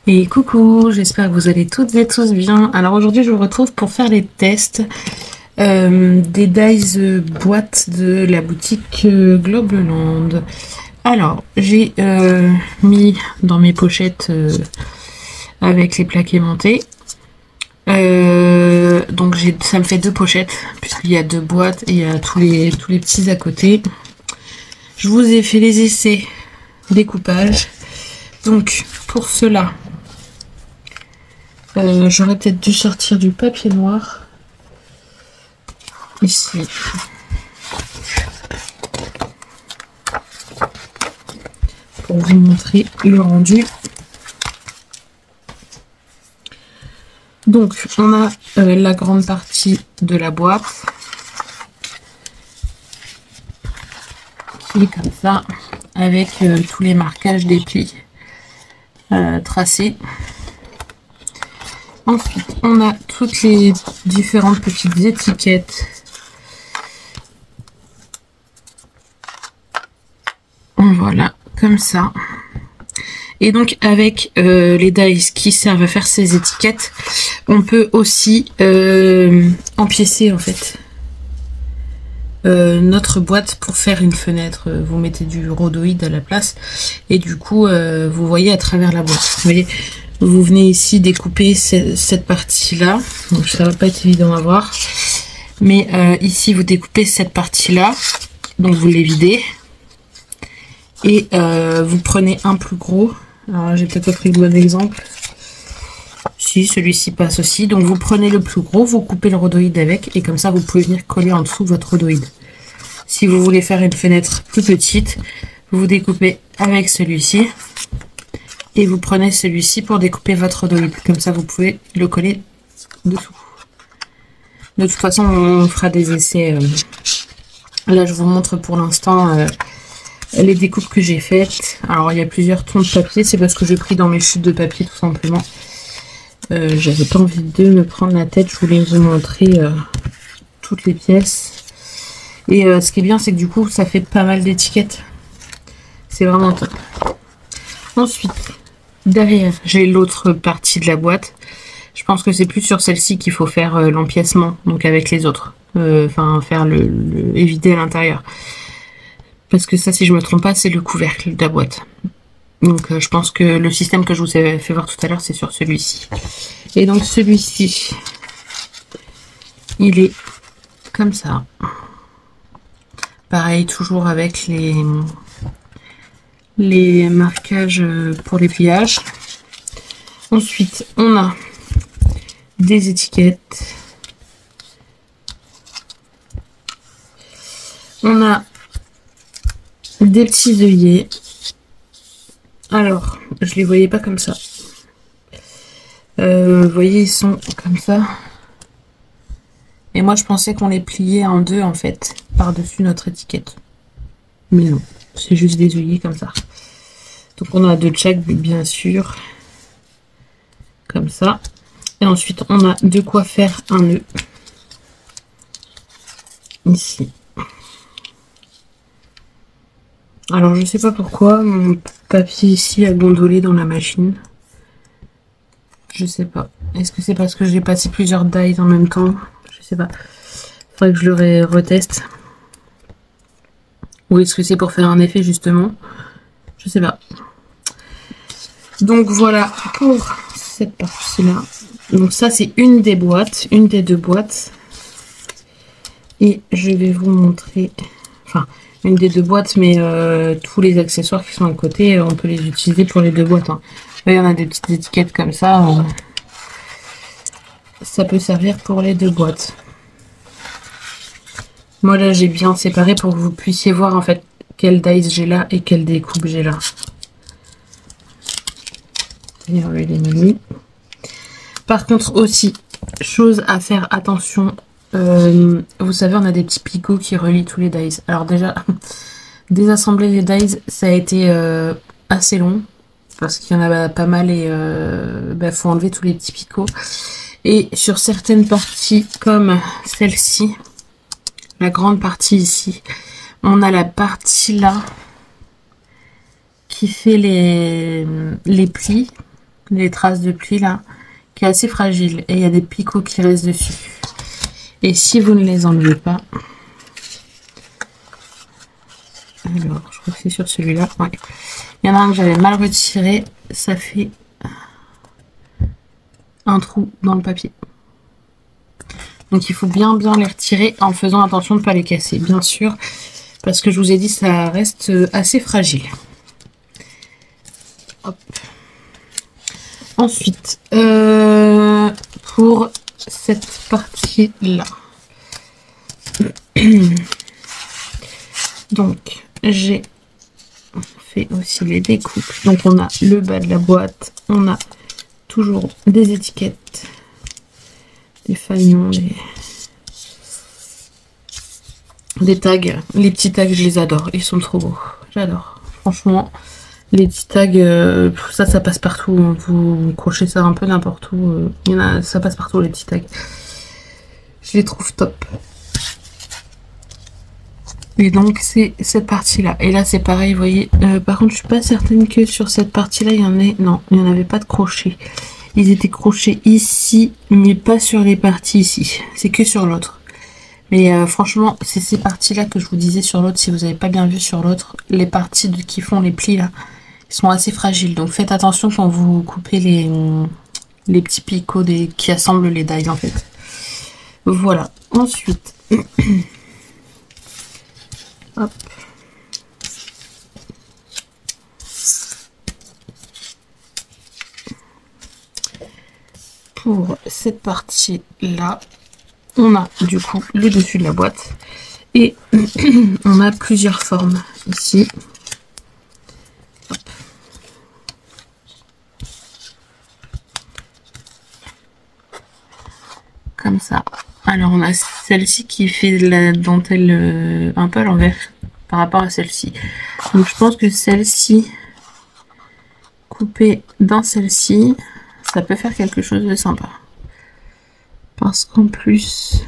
Et coucou, j'espère que vous allez toutes et tous bien. Alors aujourd'hui je vous retrouve pour faire les tests des dies boîtes de la boutique Globeland. Alors j'ai mis dans mes pochettes avec les plaques aimantées. Donc ça me fait deux pochettes puisqu'il y a deux boîtes et il y a tous les petits à côté. Je vous ai fait les essais découpage. Donc pour cela, j'aurais peut-être dû sortir du papier noir ici. Pour vous montrer le rendu. Donc on a la grande partie de la boîte qui est comme ça avec tous les marquages des plis tracés. Ensuite, on a toutes les différentes petites étiquettes. Voilà, comme ça. Et donc, avec les dies qui servent à faire ces étiquettes, on peut aussi empiécer en fait notre boîte pour faire une fenêtre. Vous mettez du rhodoïde à la place et du coup, vous voyez à travers la boîte. Vous voyez, vous venez ici découper cette partie-là. Donc ça va pas être évident à voir. Mais ici, vous découpez cette partie-là. Donc vous les videz. Et vous prenez un plus gros. Alors j'ai peut-être pas pris le bon exemple. Si, celui-ci passe aussi. Donc vous prenez le plus gros, vous coupez le rhodoïde avec. Et comme ça, vous pouvez venir coller en dessous votre rhodoïde. Si vous voulez faire une fenêtre plus petite, vous découpez avec celui-ci. Et vous prenez celui-ci pour découper votre rhodoïde. Comme ça, vous pouvez le coller dessous. De toute façon, on fera des essais. Là, je vous montre pour l'instant les découpes que j'ai faites. Alors, il y a plusieurs tons de papier. C'est parce que j'ai pris dans mes chutes de papier, tout simplement. J'avais pas envie de me prendre la tête. Je voulais vous montrer toutes les pièces. Et ce qui est bien, c'est que du coup, ça fait pas mal d'étiquettes. C'est vraiment top. Ensuite, derrière, j'ai l'autre partie de la boîte. Je pense que c'est plus sur celle-ci qu'il faut faire l'empiècement, donc avec les autres. Enfin, faire éviter à l'intérieur. Parce que ça, si je me trompe pas, c'est le couvercle de la boîte. Donc, je pense que le système que je vous ai fait voir tout à l'heure, c'est sur celui-ci. Et donc, celui-ci, il est comme ça. Pareil, toujours avec les marquages pour les pliages. Ensuite, on a des étiquettes. On a des petits œillets. Alors, je les voyais pas comme ça. Vous voyez, ils sont comme ça. Et moi, je pensais qu'on les pliait en deux, en fait, par-dessus notre étiquette. Mais non, c'est juste des œillets comme ça. Donc, on a de chaque, bien sûr. Comme ça. Et ensuite, on a de quoi faire un nœud. Ici. Alors, je sais pas pourquoi mon papier ici a gondolé dans la machine. Je sais pas. Est-ce que c'est parce que j'ai passé plusieurs dies en même temps? Je sais pas. Faudrait que je le reteste. Ou est-ce que c'est pour faire un effet justement? Je sais pas. Donc voilà pour cette partie-là. Donc ça c'est une des boîtes, une des deux boîtes. Et je vais vous montrer, enfin une des deux boîtes, mais tous les accessoires qui sont à côté, on peut les utiliser pour les deux boîtes. Hein. Là, il y en a des petites étiquettes comme ça. Ça peut servir pour les deux boîtes. Moi là j'ai bien séparé pour que vous puissiez voir en fait quelle dies j'ai là et quelle découpe j'ai là. Et on les mis. Par contre aussi, chose à faire attention, vous savez on a des petits picots qui relient tous les dies. Alors déjà, désassembler les dies ça a été assez long parce qu'il y en a pas mal et faut enlever tous les petits picots. Et sur certaines parties comme celle-ci, la grande partie ici, on a la partie là qui fait les plis les traces de plis là, qui est assez fragile. Et il y a des picots qui restent dessus. Et si vous ne les enlevez pas... Alors, je crois que c'est sur celui-là. Ouais. Il y en a un que j'avais mal retiré. Ça fait un trou dans le papier. Donc il faut bien les retirer en faisant attention de ne pas les casser, bien sûr. Parce que je vous ai dit, ça reste assez fragile. Hop. Ensuite, pour cette partie-là. Donc, j'ai fait aussi les découpes. Donc, on a le bas de la boîte. On a toujours des étiquettes, des fanions, des tags. Les petits tags, je les adore. Ils sont trop beaux. J'adore. Franchement, les petits tags, ça passe partout. Vous crochez ça un peu n'importe où. Il y en a, ça passe partout, les petits tags. Je les trouve top. Et donc, c'est cette partie-là. Et là, c'est pareil, vous voyez. Par contre, je suis pas certaine que sur cette partie-là, il y en ait... Non, il n'y en avait pas de crochet. Ils étaient crochés ici, mais pas sur les parties ici. C'est que sur l'autre. Mais franchement, c'est ces parties-là que je vous disais sur l'autre. Si vous n'avez pas bien vu sur l'autre, les parties qui font les plis, là, ils sont assez fragiles. Donc, faites attention quand vous coupez les petits picots qui assemblent les dies, en fait. Voilà. Ensuite... Hop. Pour cette partie là, on a du coup le dessus de la boîte et on a plusieurs formes ici. Hop. Comme ça. Alors on a celle-ci qui fait de la dentelle un peu à l'envers par rapport à celle-ci. Donc je pense que celle-ci coupée dans celle-ci, ça peut faire quelque chose de sympa. Parce qu'en plus...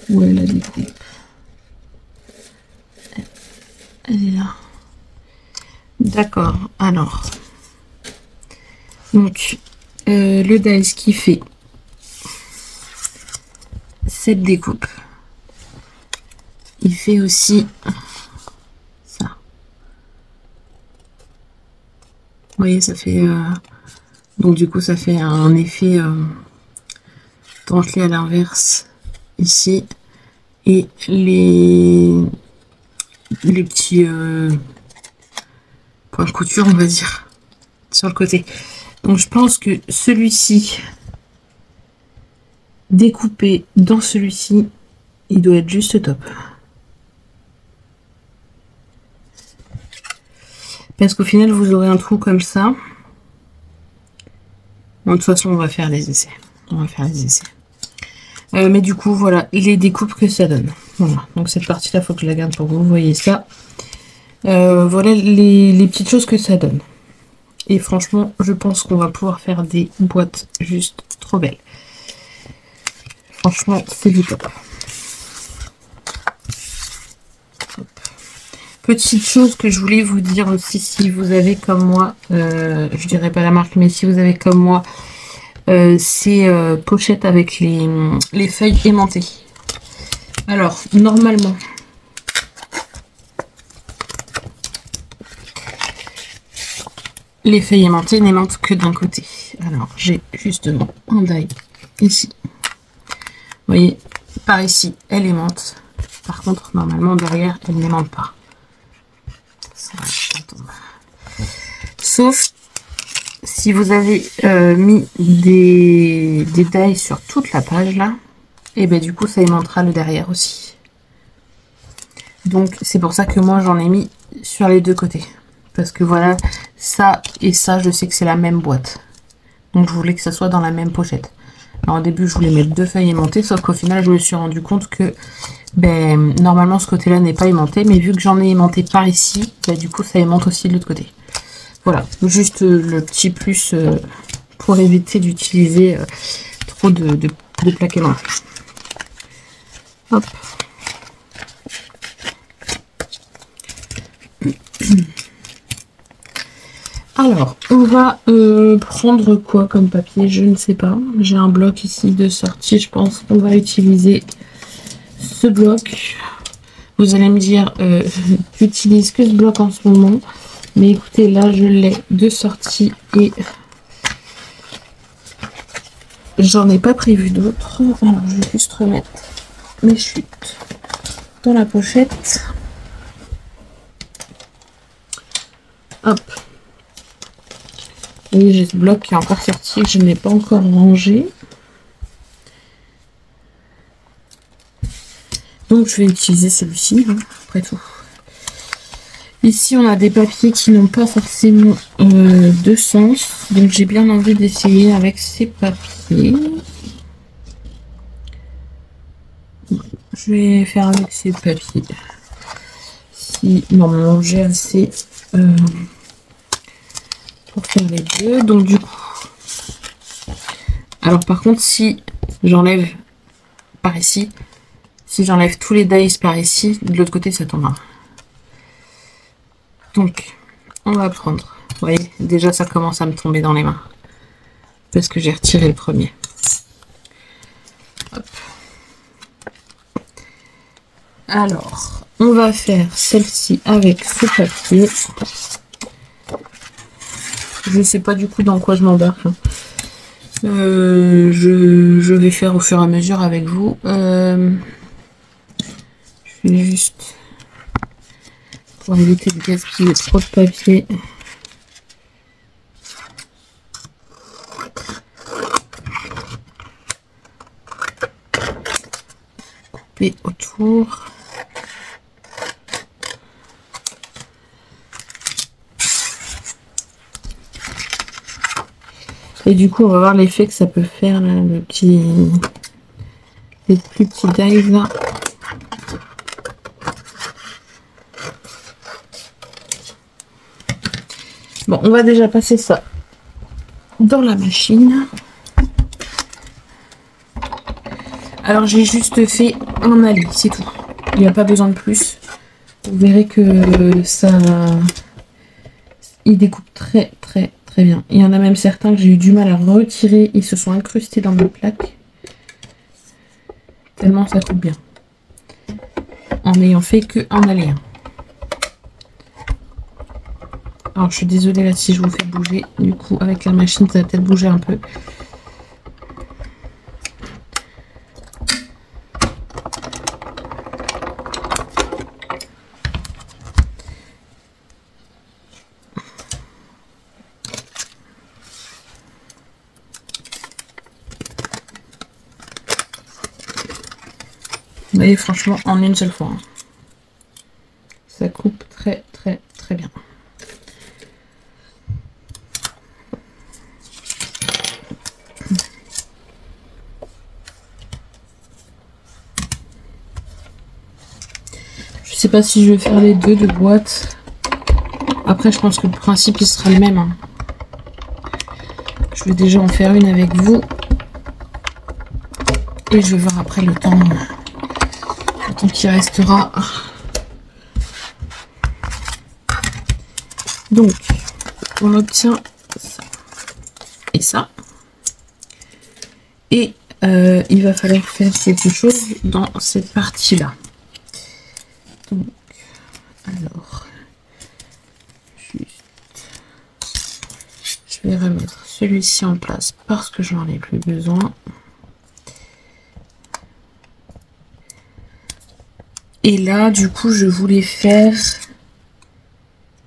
où est la découpe? Elle est là. D'accord, alors... Donc, le dies qui fait cette découpe, il fait aussi ça. Vous voyez, ça fait... donc du coup, ça fait un effet dentelé à l'inverse ici. Et les petits points de couture, on va dire, sur le côté. Donc je pense que celui-ci, découpé dans celui-ci, il doit être juste top. Parce qu'au final, vous aurez un trou comme ça. Bon, de toute façon, on va faire les essais. On va faire les essais. Mais du coup, voilà les découpes que ça donne. Voilà. Donc cette partie-là, il faut que je la garde pour vous. Vous voyez ça. Voilà les petites choses que ça donne. Et franchement, je pense qu'on va pouvoir faire des boîtes juste trop belles. Franchement, c'est du top. Hop. Petite chose que je voulais vous dire aussi, si vous avez comme moi, je dirais pas la marque, mais si vous avez comme moi ces pochettes avec les feuilles aimantées. Alors, normalement... les feuilles aimantées n'aimantent que d'un côté. Alors, j'ai justement un die ici. Vous voyez, par ici, elle aimante. Par contre, normalement, derrière, elle n'aimante pas. Sauf si vous avez mis des die sur toute la page, là, et ben du coup, ça aimantera le derrière aussi. Donc, c'est pour ça que moi, j'en ai mis sur les deux côtés. Parce que voilà, ça et ça, je sais que c'est la même boîte. Donc je voulais que ça soit dans la même pochette. Alors au début, je voulais mettre deux feuilles aimantées, sauf qu'au final, je me suis rendu compte que normalement, ce côté-là n'est pas aimanté. Mais vu que j'en ai aimanté par ici, du coup, ça aimante aussi de l'autre côté. Voilà, juste le petit plus pour éviter d'utiliser trop de plaques aimantées. Hop. Alors, on va prendre quoi comme papier? Je ne sais pas. J'ai un bloc ici de sortie. Je pense qu'on va utiliser ce bloc. Vous allez me dire, j'utilise que ce bloc en ce moment. Mais écoutez, là, je l'ai de sortie et j'en ai pas prévu d'autres. Alors, je vais juste remettre mes chutes dans la pochette. Hop. Et j'ai ce bloc qui est encore sorti, que je n'ai pas encore rangé. Donc, je vais utiliser celui-ci, hein, après tout. Ici, on a des papiers qui n'ont pas forcément de sens. Donc, j'ai bien envie d'essayer avec ces papiers. Je vais faire avec ces papiers. Si normalement j'ai assez pour faire les deux. Donc, du coup. Alors, par contre, si j'enlève par ici, si j'enlève tous les dies par ici, de l'autre côté, ça tombera. Donc, on va prendre. Vous voyez, déjà, ça commence à me tomber dans les mains. Parce que j'ai retiré le premier. Hop. Alors, on va faire celle-ci avec ce papier. Je ne sais pas du coup dans quoi je m'embarque. Je vais faire au fur et à mesure avec vous. Je vais juste... pour éviter de gaspiller trop de papier. Couper autour. Et du coup, on va voir l'effet que ça peut faire, là, le petit... les plus petits dies, là. Bon, on va déjà passer ça dans la machine. Alors, j'ai juste fait un ali, c'est tout. Il n'y a pas besoin de plus. Vous verrez que ça... il découpe très bien. Il y en a même certains que j'ai eu du mal à retirer. Ils se sont incrustés dans mes plaques. Tellement ça coupe bien. En n'ayant fait que un aller. Alors, je suis désolée là si je vous fais bouger. Du coup, avec la machine, ça va peut-être bouger un peu. Vous voyez, franchement, en une seule fois. Hein. Ça coupe très bien. Je sais pas si je vais faire les deux de boîte. Après, je pense que le principe, il sera le même. Hein. Je vais déjà en faire une avec vous. Et je vais voir après le temps qui restera. Donc, on obtient ça et ça. Et il va falloir faire quelque chose dans cette partie-là. Donc, alors, je vais remettre celui-ci en place parce que j'en ai plus besoin. Et là, du coup, je voulais faire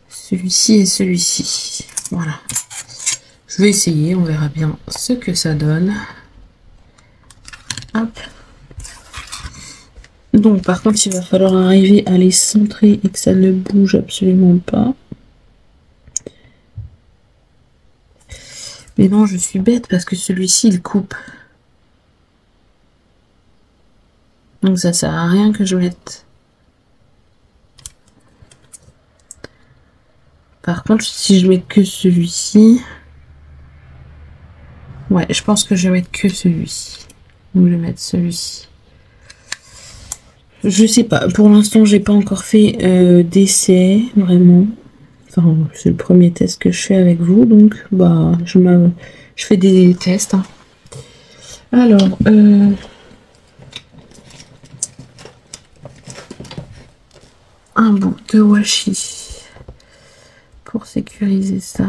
celui-ci et celui-ci. Voilà. Je vais essayer, on verra bien ce que ça donne. Hop. Donc, par contre, il va falloir arriver à les centrer et que ça ne bouge absolument pas. Mais non, je suis bête parce que celui-ci, il coupe. Donc, ça sert à rien que je mette. Par contre, si je mets que celui-ci... ouais, je pense que je vais mettre que celui-ci. Ou je vais mettre celui-ci. Je sais pas. Pour l'instant, j'ai pas encore fait d'essai, vraiment. Enfin, c'est le premier test que je fais avec vous, donc bah je fais des tests. Hein. Alors, un bout de washi pour sécuriser ça.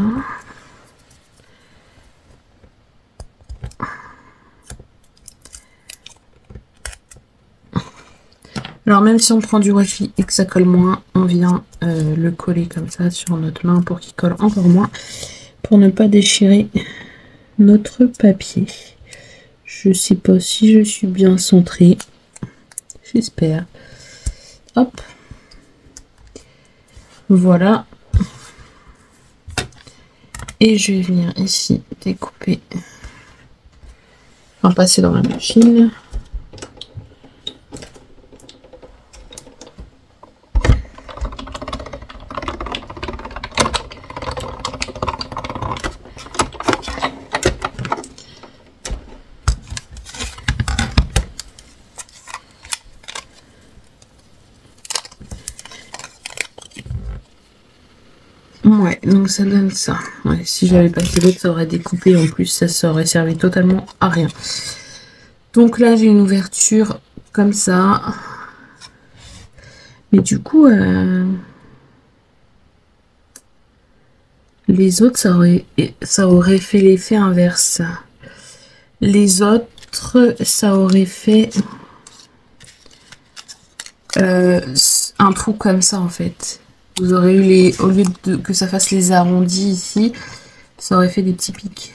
Alors même si on prend du washi et que ça colle moins, on vient le coller comme ça sur notre main pour qu'il colle encore moins, pour ne pas déchirer notre papier. Je sais pas si je suis bien centrée, j'espère. Hop, voilà. Et je vais venir ici découper, enfin passer dans la machine. Ouais, donc ça donne ça. Ouais, si j'avais passé l'autre, ça aurait découpé. En plus, ça aurait servi totalement à rien. Donc là, j'ai une ouverture comme ça. Mais du coup, les autres, ça aurait fait l'effet inverse. Les autres, ça aurait fait un trou comme ça, en fait. Vous aurez eu les... Au lieu de que ça fasse les arrondis ici, ça aurait fait des petits pics.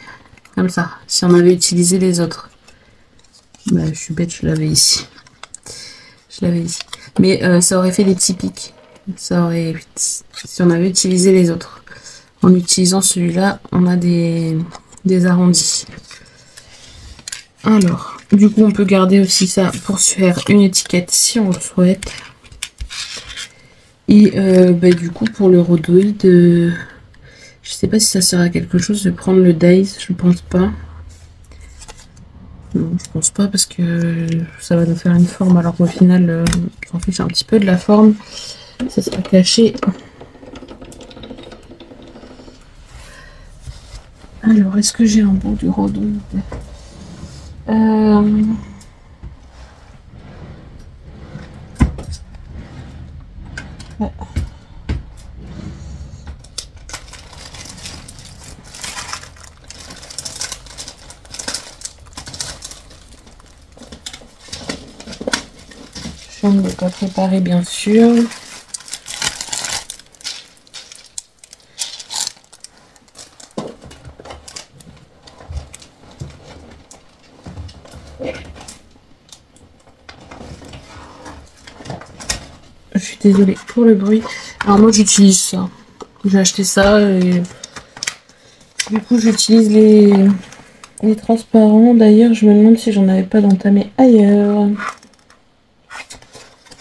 Comme ça, si on avait utilisé les autres. Bah, je suis bête, je l'avais ici. Je l'avais ici. Mais ça aurait fait des petits pics. Ça aurait... Si on avait utilisé les autres. En utilisant celui-là, on a des arrondis. Alors, du coup, on peut garder aussi ça pour se faire une étiquette si on le souhaite. Et bah, du coup, pour le rhodoïde, je sais pas si ça sert à quelque chose de prendre le dies, je pense pas. Non, je pense pas parce que ça va nous faire une forme alors qu'au final, on s'en fiche un petit peu de la forme. Ça sera caché. Alors, est-ce que j'ai un bout du rhodoïde? Ouais. Je ne l'ai pas préparé, bien sûr. Je suis désolée pour le bruit. Alors moi j'utilise ça. J'ai acheté ça et du coup j'utilise les transparents. D'ailleurs je me demande si j'en avais pas d'entamé ailleurs.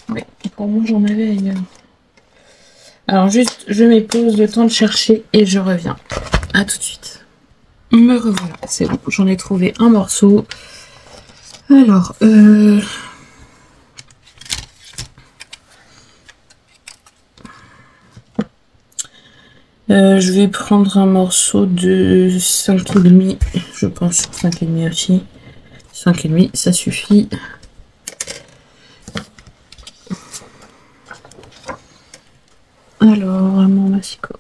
Oui, pour moi j'en avais ailleurs. Alors juste je mets pause, le temps de chercher et je reviens. À tout de suite. Me revoilà, c'est bon, j'en ai trouvé un morceau. Alors je vais prendre un morceau de 5,5, je pense 5,5 aussi. 5,5, ça suffit. Alors, mon massicot.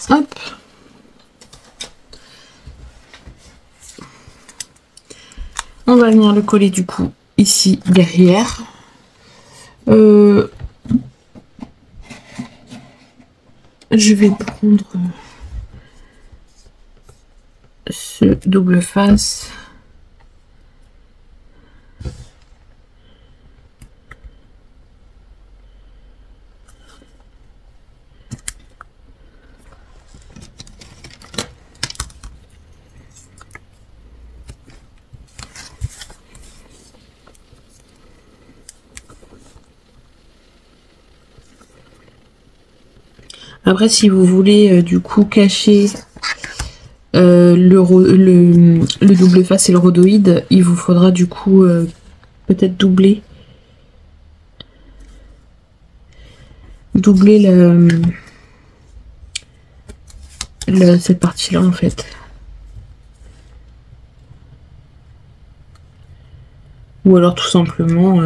Hop. On va venir le coller du coup ici derrière. Je vais prendre ce double face. Après, si vous voulez du coup cacher le double face et le rhodoïde, il vous faudra du coup peut-être doubler cette partie-là en fait. Ou alors tout simplement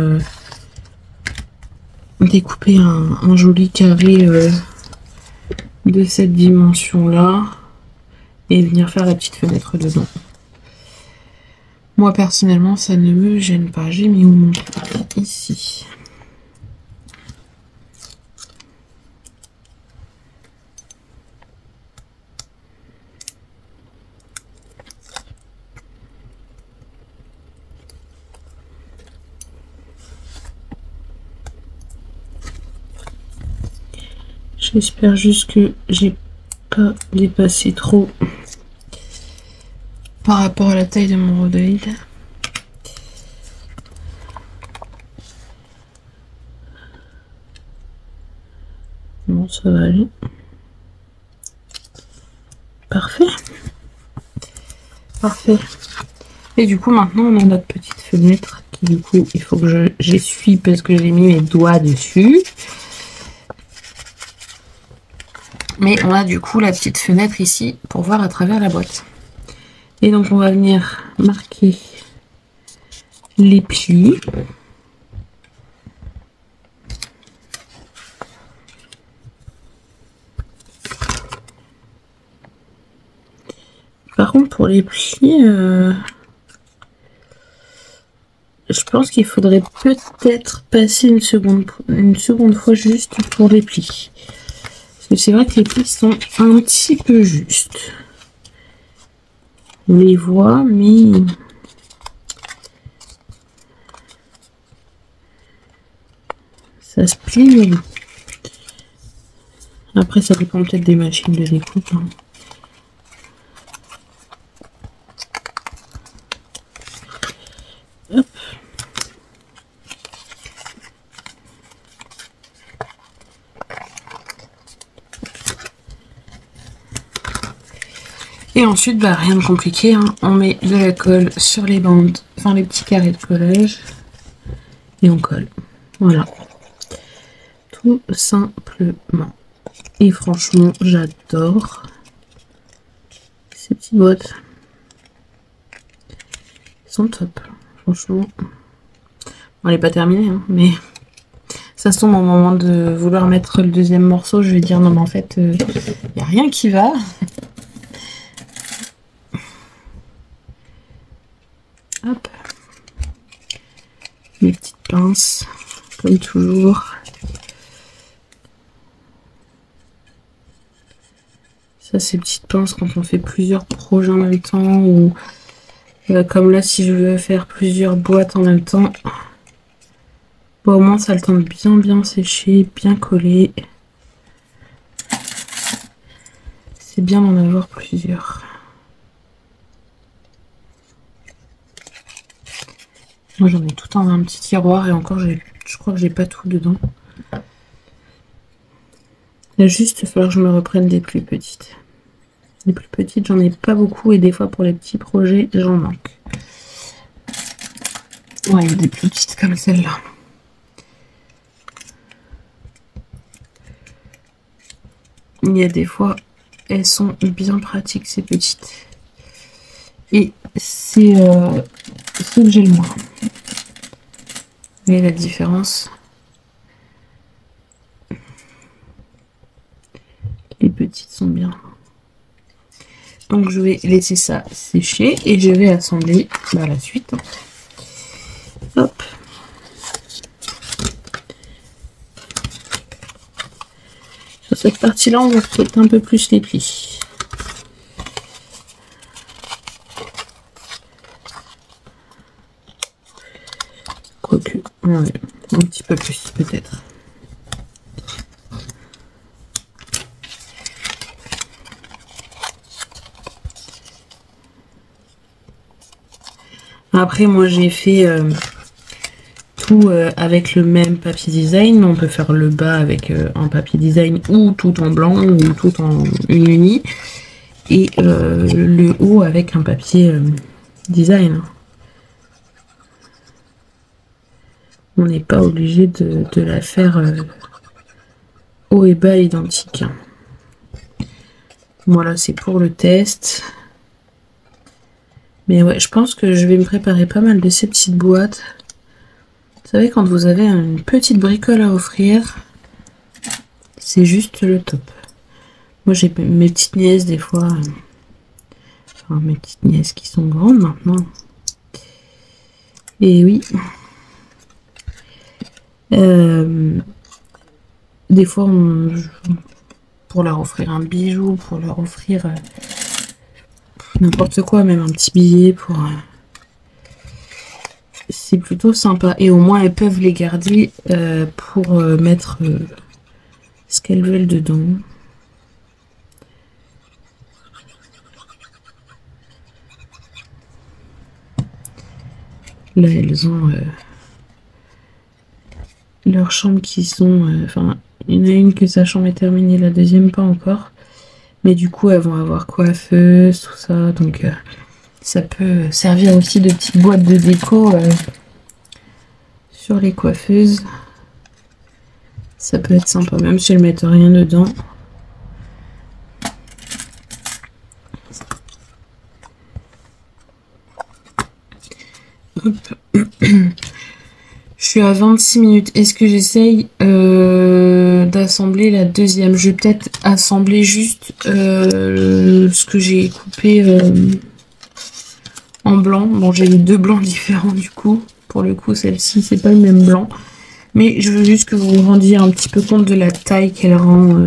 découper un joli carré de cette dimension-là et venir faire la petite fenêtre dedans. Moi personnellement ça ne me gêne pas. J'ai mis où mon truc? Ici. J'espère juste que j'ai pas dépassé trop par rapport à la taille de mon rhodoïde. Bon, ça va aller. Parfait. Parfait. Et du coup, maintenant, on a notre petite fenêtre qui, du coup, il faut que j'essuie parce que j'ai mis mes doigts dessus. Mais on a du coup la petite fenêtre ici pour voir à travers la boîte. Et donc on va venir marquer les plis. Par contre pour les plis, je pense qu'il faudrait peut-être passer une seconde fois juste pour les plis. Parce que c'est vrai que les plis sont un petit peu justes. On les voit, mais ça se plie, mais bon. Après, ça dépend peut-être des machines de découpe. Hein. Hop. Et ensuite, bah, rien de compliqué, hein. On met de la colle sur les bandes, enfin les petits carrés de collage, et on colle. Voilà. Tout simplement. Et franchement, j'adore ces petites boîtes. Elles sont top, franchement. Bon, elle n'est pas terminée, hein, mais ça se tombe au moment de vouloir mettre le deuxième morceau, je vais dire non mais en fait, il n'y a rien qui va. Hop. Mes petites pinces, comme toujours. Ça, ces petites pinces quand on fait plusieurs projets en même temps, ou comme là, si je veux faire plusieurs boîtes en même temps, bon, au moins ça a le temps de bien sécher, bien coller. C'est bien d'en avoir plusieurs. Moi j'en ai tout dans un petit tiroir et encore je crois que j'ai pas tout dedans. Il va juste falloir que je me reprenne des plus petites. Les plus petites j'en ai pas beaucoup et des fois pour les petits projets j'en manque. Ouais, il y a des plus petites comme celle-là. Il y a des fois elles sont bien pratiques ces petites. Et c'est ce que j'ai le moins. Mais la différence, les petites sont bien. Donc je vais laisser ça sécher et je vais assembler la suite. Hop. Sur cette partie-là, on va peut-être un peu plus les plis. Quoique, ouais, un petit peu plus peut-être. Après, moi j'ai fait tout avec le même papier design. On peut faire le bas avec un papier design ou tout en blanc ou tout en une unie. Et le haut avec un papier design. On n'est pas obligé de la faire haut et bas identique. Voilà, c'est pour le test. Mais ouais, je pense que je vais me préparer pas mal de ces petites boîtes. Vous savez, quand vous avez une petite bricole à offrir, c'est juste le top. Moi, j'ai mes petites nièces des fois. Enfin, mes petites nièces qui sont grandes maintenant. Et oui. Des fois, pour leur offrir un bijou, pour leur offrir n'importe quoi, même un petit billet pour... c'est plutôt sympa. Et au moins, elles peuvent les garder pour mettre ce qu'elles veulent dedans. Là, elles ont leur chambre qui sont... enfin, il y en a une que sa chambre est terminée, la deuxième pas encore. Mais du coup, elles vont avoir coiffeuse, tout ça. Donc, ça peut servir aussi de petites boîtes de déco sur les coiffeuses. Ça peut être sympa, même si elles mettent rien dedans. Hop. Je suis à 26 minutes. Est-ce que j'essaye d'assembler la deuxième? Je vais peut-être assembler juste ce que j'ai coupé en blanc. Bon, j'ai eu deux blancs différents du coup. Pour le coup, celle-ci, c'est pas le même blanc. Mais je veux juste que vous vous rendiez un petit peu compte de la taille qu'elle rend,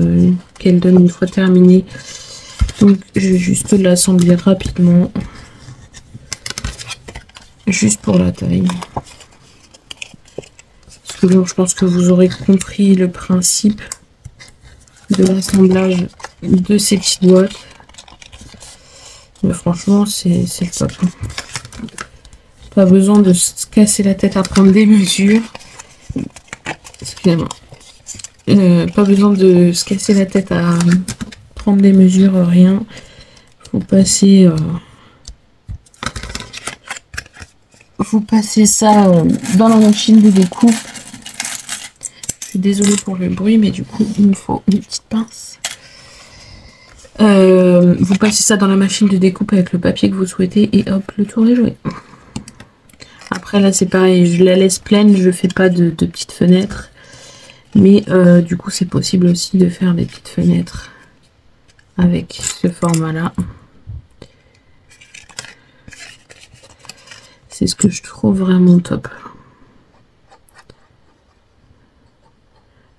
qu'elle donne une fois terminée. Donc, je vais juste l'assembler rapidement. Juste pour la taille. Parce que bon, je pense que vous aurez compris le principe de l'assemblage de ces petites boîtes. Mais franchement, c'est le top. Pas besoin de se casser la tête à prendre des mesures. Excusez-moi. Pas besoin de se casser la tête à prendre des mesures, rien. Faut passer... vous passez ça dans la machine de découpe. Je suis désolée pour le bruit, mais du coup, il me faut une petite pince. Vous passez ça dans la machine de découpe avec le papier que vous souhaitez et hop, le tour est joué. Après, là, c'est pareil, je la laisse pleine, je fais pas de petites fenêtres. Mais du coup, c'est possible aussi de faire des petites fenêtres avec ce format-là. C'est ce que je trouve vraiment top.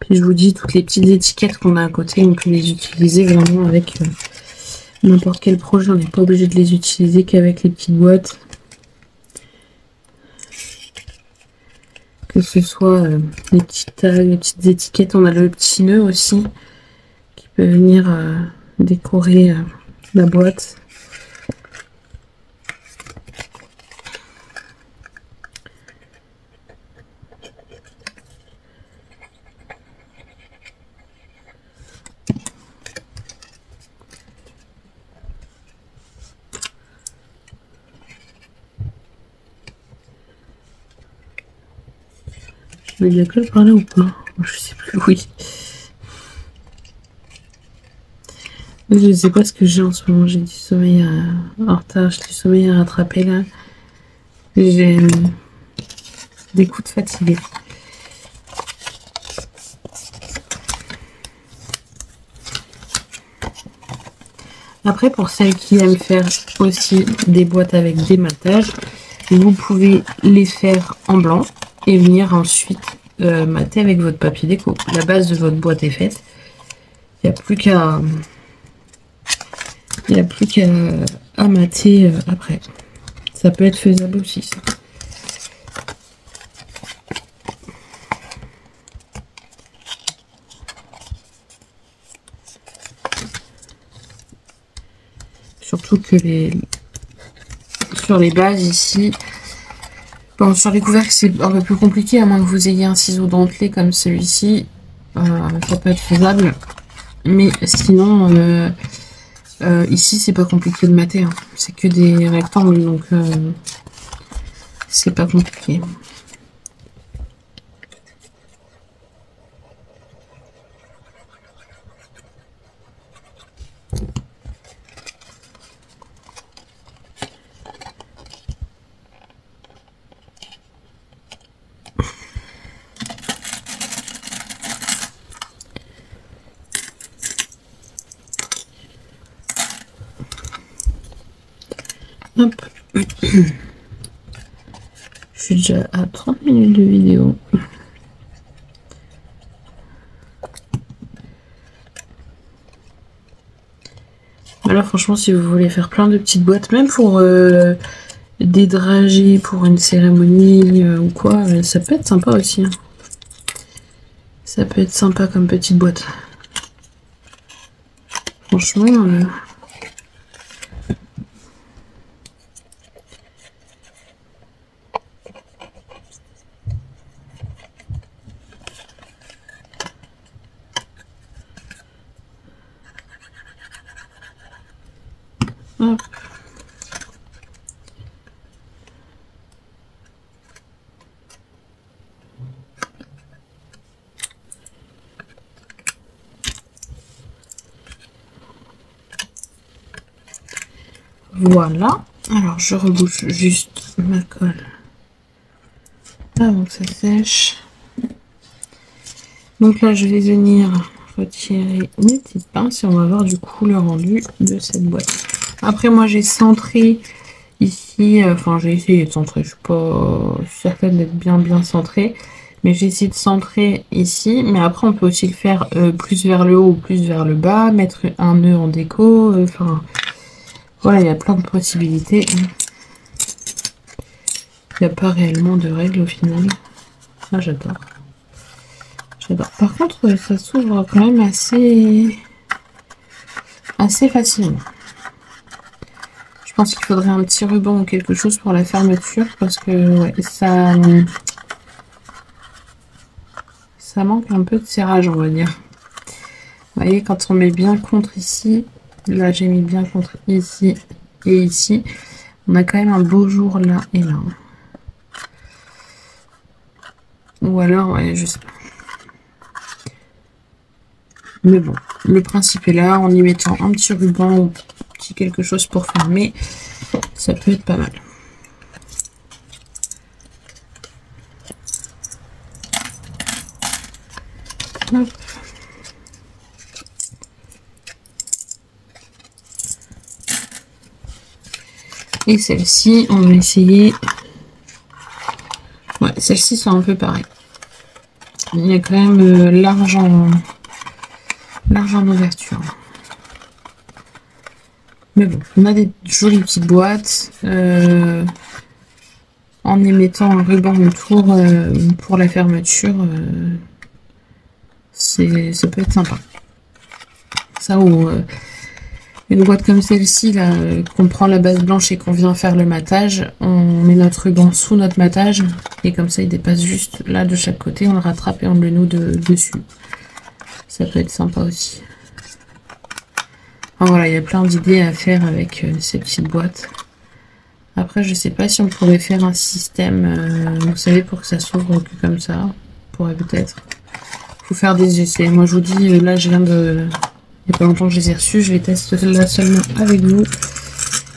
Puis je vous dis, toutes les petites étiquettes qu'on a à côté, on peut les utiliser vraiment avec n'importe quel projet. On n'est pas obligé de les utiliser qu'avec les petites boîtes. Que ce soit les petites tags, les petites étiquettes. On a le petit nœud aussi qui peut venir décorer la boîte. Il y a que par là ou pas? Je sais plus, oui. Je sais pas ce que j'ai en ce moment. J'ai du sommeil en retard, j'ai du sommeil à rattraper là. J'ai des coups de fatigue. Après, pour celles qui aiment faire aussi des boîtes avec des matages, vous pouvez les faire en blanc et venir ensuite mater avec votre papier déco. La base de votre boîte est faite. Il n'y a plus qu'à mater après. Ça peut être faisable aussi, ça. Surtout que sur les bases ici, Bon, sur les couvercles, c'est un peu plus compliqué, à moins que vous ayez un ciseau dentelé comme celui-ci. Ça peut être faisable. Mais sinon, ici, c'est pas compliqué de mater. Hein. C'est que des rectangles, donc c'est pas compliqué. Hop. Je suis déjà à 30 minutes de vidéo. Alors franchement, si vous voulez faire plein de petites boîtes, même pour des dragées, pour une cérémonie ou quoi, ça peut être sympa aussi. Hein. Ça peut être sympa comme petite boîte. Franchement... Hop. Voilà. Alors je rebouche juste ma colle avant que ça sèche. Donc là je vais venir retirer mes petites pinces et on va voir du coup le rendu de cette boîte. Après moi j'ai centré ici, enfin j'ai essayé de centrer, je suis pas certaine d'être bien centré, mais j'ai essayé de centrer ici, mais après on peut aussi le faire plus vers le haut ou plus vers le bas, mettre un nœud en déco, enfin voilà, il y a plein de possibilités. Il n'y a pas réellement de règles au final. Ah, j'adore. J'adore. Par contre, ça s'ouvre quand même assez facilement. Je pense qu'il faudrait un petit ruban ou quelque chose pour la fermeture parce que ouais, ça manque un peu de serrage, on va dire. Vous voyez, quand on met bien contre ici, là j'ai mis bien contre ici et ici, on a quand même un beau jour là et là. Ou alors, ouais, je sais pas. Mais bon, le principe est là, en y mettant un petit ruban ou petit quelque chose pour fermer, ça peut être pas mal. Hop. Et celle-ci, on va essayer. Ouais, celles-ci sont un peu pareilles. Il y a quand même l'argent d'ouverture. Mais bon, on a des jolies petites boîtes. En y mettant un ruban autour pour la fermeture, ça peut être sympa. Ça ou une boîte comme celle-ci, là, qu'on prend la base blanche et qu'on vient faire le matage, on met notre ruban sous notre matage et comme ça il dépasse juste là de chaque côté, on le rattrape et on le noue dessus. Ça peut être sympa aussi. Enfin, voilà, il y a plein d'idées à faire avec ces petites boîtes. Après, je sais pas si on pourrait faire un système, vous savez, pour que ça s'ouvre que comme ça. On pourrait peut-être. Faut faire des essais. Moi, je vous dis, là, je viens de... Il n'y a pas longtemps que je les ai reçus. Je les teste là seulement avec vous.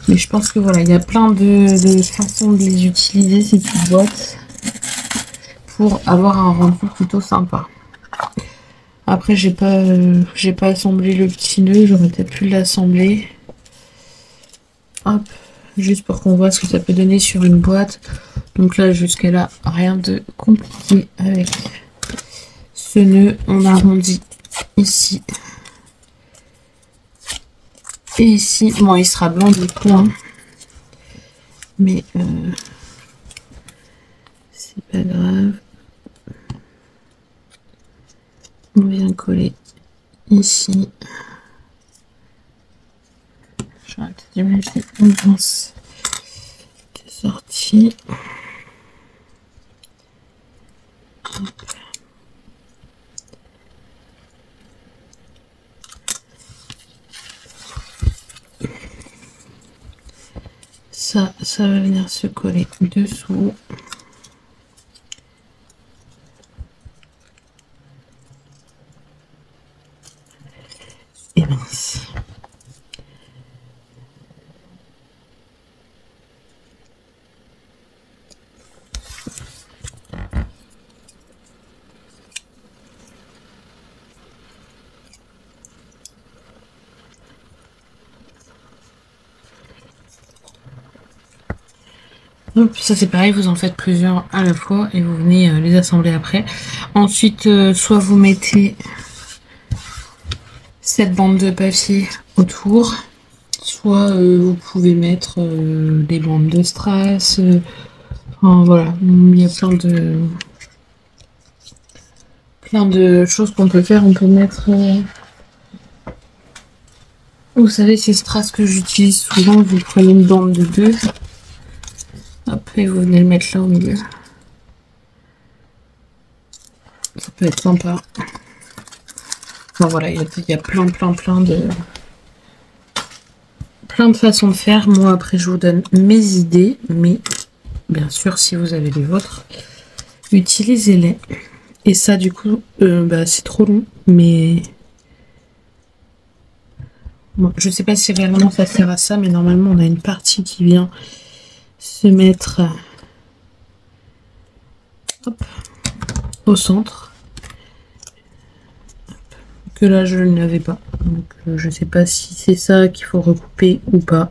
Mais je pense que voilà, il y a plein de façons de les utiliser, ces petites boîtes, pour avoir un rendu plutôt sympa. Après, j'ai pas assemblé le petit nœud. J'aurais peut-être pu l'assembler. Hop. Juste pour qu'on voit ce que ça peut donner sur une boîte. Donc là, jusqu'à là, rien de compliqué avec ce nœud. On arrondit ici. Et ici, bon, il sera blanc du coup, hein. Mais c'est pas grave. On vient coller ici. J'arrête d'imaginer une pince de sortie. ça va venir se coller dessous. Et bien ici. Donc ça c'est pareil, vous en faites plusieurs à la fois et vous venez les assembler après. Ensuite, soit vous mettez cette bande de papier autour, soit vous pouvez mettre des bandes de strass. Enfin, voilà, il y a plein de choses qu'on peut faire. On peut mettre, vous savez, ces strass que j'utilise souvent, vous prenez une bande de 2. Hop, et vous venez le mettre là au milieu. Ça peut être sympa. Bon voilà, il y a plein de façons de faire. Moi après je vous donne mes idées, mais bien sûr si vous avez les vôtres, utilisez-les. Et ça du coup, c'est trop long, mais bon, je sais pas si réellement ça sert à ça, mais normalement on a une partie qui vient se mettre hop, au centre, que là je ne l'avais pas, donc je sais pas si c'est ça qu'il faut recouper ou pas,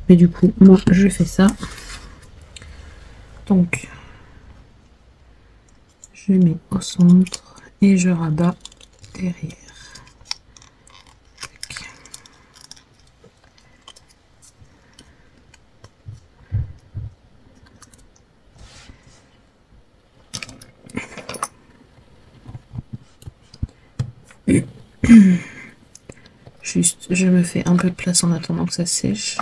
mais du coup moi je fais ça. Donc je mets au centre et je rabats derrière. Juste, je me fais un peu de place en attendant que ça sèche.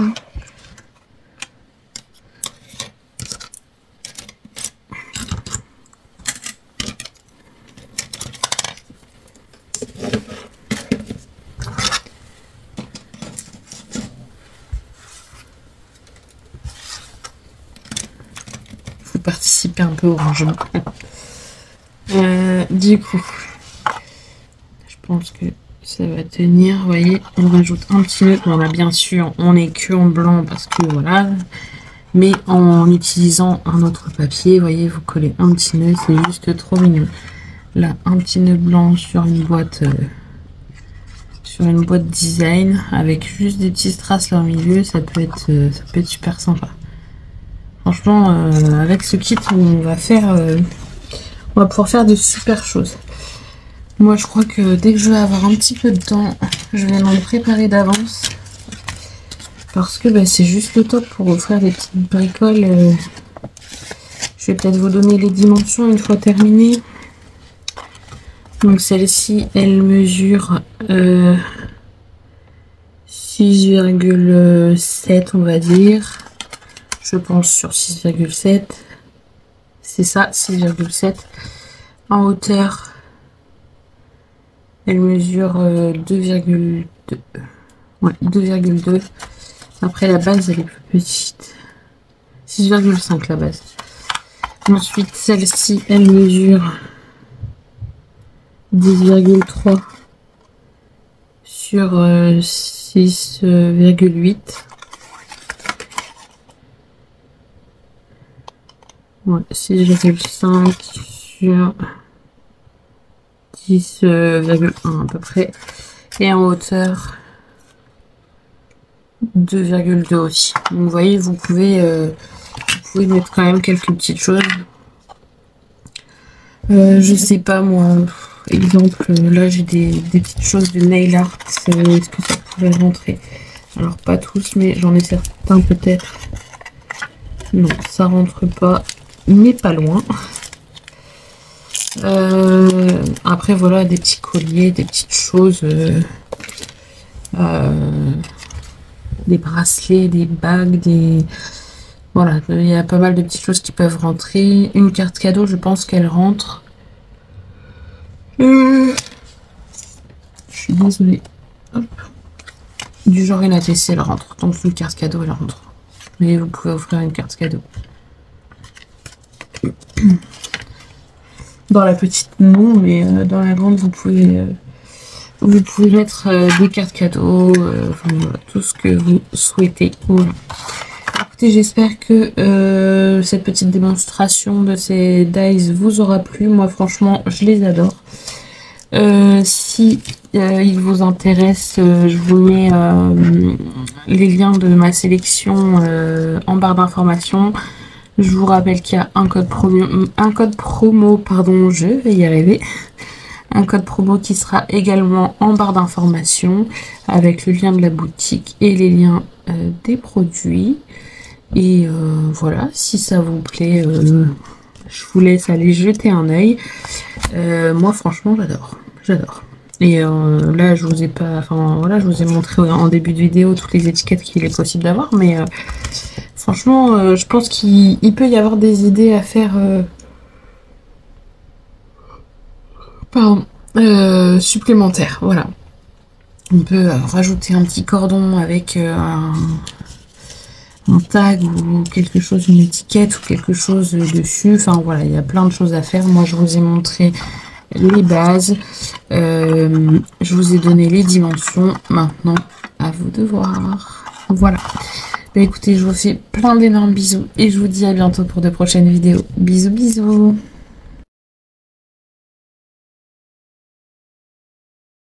Faut participer un peu au rangement. Du coup, je pense que ça va tenir. Vous voyez, on rajoute un petit nœud. Bon, là, bien sûr, on est que en blanc parce que voilà. Mais en utilisant un autre papier, vous voyez, vous collez un petit nœud, c'est juste trop mignon. Là, un petit nœud blanc sur une boîte design avec juste des petits strass là au milieu, ça peut être super sympa. Franchement, avec ce kit, on va pouvoir faire de super choses. Moi, je crois que dès que je vais avoir un petit peu de temps, je vais m'en préparer d'avance. Parce que c'est juste le top pour offrir des petites bricoles. Je vais peut-être vous donner les dimensions une fois terminée. Donc celle-ci, elle mesure 6,7 on va dire. Je pense sur 6,7. C'est ça, 6,7. En hauteur, elle mesure 2,2. Ouais, 2,2. Après la base, elle est plus petite. 6,5 la base. Ensuite, celle-ci, elle mesure 10,3 sur 6,8. Ouais, 6,5 sur 10,1 à peu près. Et en hauteur, 2,2 aussi. Donc vous voyez, vous pouvez mettre quand même quelques petites choses. Je sais pas moi, exemple, là j'ai des petites choses de nail art. Est-ce que ça pourrait rentrer? Alors pas tous, mais j'en ai certains peut-être. Non, ça rentre pas, mais pas loin. Après voilà, des petits colliers, des petites choses, des bracelets, des bagues, voilà, il y a pas mal de petites choses qui peuvent rentrer. Une carte cadeau, je pense qu'elle rentre. Je suis désolée. Hop. Du genre une ATC, elle rentre. Donc une carte cadeau, elle rentre. mais vous pouvez offrir une carte cadeau. Dans la petite, non, mais dans la grande, vous pouvez mettre des cartes cadeaux, enfin, voilà, tout ce que vous souhaitez. Voilà. Écoutez, j'espère que cette petite démonstration de ces dice vous aura plu. Moi, franchement, je les adore. Si il vous intéresse, je vous mets les liens de ma sélection en barre d'informations. Je vous rappelle qu'il y a un code promo, pardon, je vais y arriver. Un code promo qui sera également en barre d'informations avec le lien de la boutique et les liens des produits. Et voilà, si ça vous plaît, je vous laisse aller jeter un œil. Moi, franchement, j'adore. Et là, je vous ai pas, enfin voilà, je vous ai montré en début de vidéo toutes les étiquettes qu'il est possible d'avoir, mais franchement, je pense qu'il peut y avoir des idées à faire. Supplémentaires, voilà. On peut rajouter un petit cordon avec un tag ou quelque chose, une étiquette ou quelque chose dessus. Enfin voilà, il y a plein de choses à faire. Moi, je vous ai montré les bases. Je vous ai donné les dimensions. Maintenant, à vous de voir. Voilà. Bah, écoutez, je vous fais plein d'énormes bisous et je vous dis à bientôt pour de prochaines vidéos. Bisous, bisous.